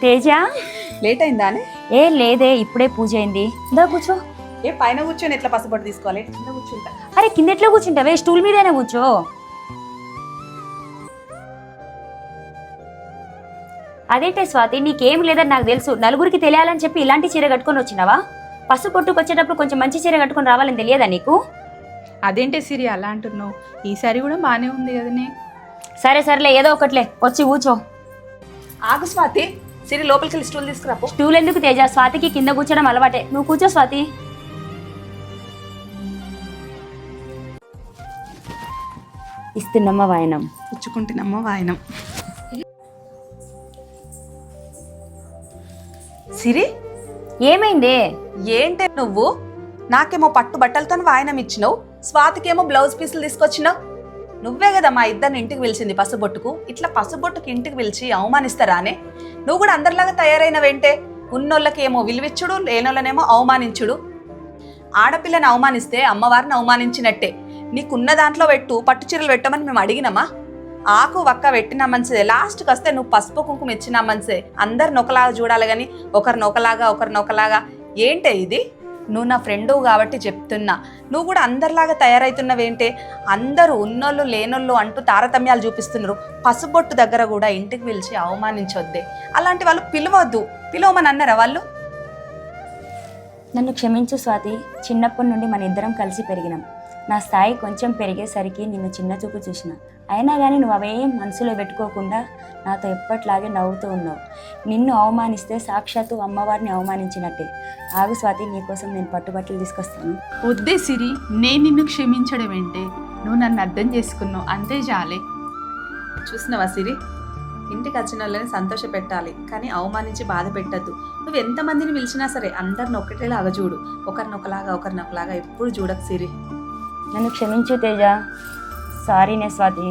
Teja, late అయిందా అని? ఏ లేదే, ఇప్పుడే పూజ అయింది. దా కూర్చో. ఏ పైన కూర్చొని ఎట్లా పసుపట్టు తీసుకోవాలి? కింద కూర్చుంటా. అరే కింద ఎట్లా కూర్చుంటావే, స్టూల్ మీదనే కూర్చో. అదేంటే స్వాతి, నీకేం లేదని నాకు తెలుసు. నలుగురికి తెలియాలని చెప్పి ఇలాంటి చీర కట్టుకొని వచ్చినావా? పసుపు పొట్టుకు వచ్చేటప్పుడు కొంచెం మంచి చీర కట్టుకొని రావాలని తెలియదా నీకు? అదేంటే సిరి అలా అంటున్నావు? ఈసారి కూడా బానే ఉంది కదనే. సరే సరేలే, ఏదో ఒకట్లే, వచ్చి కూర్చో. ఆగు స్వాతి, సిరి లోపలికి వెళ్ళి స్టూల్ తీసుకురాపో. స్టూల్ ఎందుకు తేజ? స్వాతికి కింద కూర్చోడం అలవాటే, నువ్వు కూర్చో స్వాతి. ఇస్తున్నమ్మ వాయనం. పుచ్చుకుంటున్నమ్మ వాయనం. సిరి, ఏమైందే? ఏంటే నువ్వు? నాకేమో పట్టు బట్టలతో వాయనం ఇచ్చినావు, స్వాతికేమో బ్లౌజ్ పీసులు తీసుకొచ్చినావు. నువ్వే కదా మా ఇద్దరిని ఇంటికి పిలిచింది పసుబొట్టుకు. ఇట్లా పసుబొట్టుకు ఇంటికి పిలిచి అవమానిస్తారానే? నువ్వు కూడా అందరిలాగా తయారైనవేంటే? ఉన్నోళ్ళకి ఏమో విలువిచ్చుడు, లేనోళ్ళనేమో అవమానించుడు. ఆడపిల్లని అవమానిస్తే అమ్మవారిని అవమానించినట్టే. నీకున్న దాంట్లో పెట్టు, పట్టు చీరలు పెట్టమని మేము అడిగినామా? ఆకు వక్క పెట్టినా మంచిదే, లాస్ట్కి వస్తే నువ్వు పసుపు కుంకుమ ఇచ్చినా మంచిదే. అందరిని ఒకలాగా చూడాలి కానీ ఒకరిని ఒకలాగా ఏంటే ఇది? నువ్వు నా ఫ్రెండు కాబట్టి చెప్తున్నా, నువ్వు కూడా అందరిలాగా తయారవుతున్నవేంటే? అందరూ ఉన్నోళ్ళు లేనోళ్ళు అంటూ తారతమ్యాలు చూపిస్తున్నారు. పసుబొట్టు దగ్గర కూడా ఇంటికి పిలిచి అవమానించొద్దే. అలాంటి వాళ్ళు పిలవమని అన్నారా వాళ్ళు? నన్ను క్షమించు స్వాతి, చిన్నప్పటి నుండి మన ఇద్దరం కలిసి పెరిగినాం. నా స్థాయి కొంచెం పెరిగేసరికి నిన్ను చిన్న చూపు చూసిన. అయినా కానీ నువ్వు అవేం మనసులో పెట్టుకోకుండా నాతో ఎప్పట్లాగే నవ్వుతూ ఉన్నావు. నిన్ను అవమానిస్తే సాక్షాత్తు అమ్మవారిని అవమానించినట్టే. ఆగు స్వాతి, నీకోసం నేను పట్టుబట్టలు తీసుకొస్తాను. వద్దే సిరి, నేను నిన్ను క్షమించడం ఏంటే? నువ్వు నన్ను అర్థం చేసుకున్నావు, అంతే చాలే. చూసినావా సిరి, ఇంటికి వచ్చిన వాళ్ళని సంతోష పెట్టాలి కానీ అవమానించి బాధ పెట్టద్దు. నువ్వు ఎంతమందిని పిలిచినా సరే అందరిని ఒకటేలాగా చూడు, ఒకరినొకలాగా ఎప్పుడు చూడకు సిరి. నన్ను క్షమించు తేజ. సారీనే స్వాతి.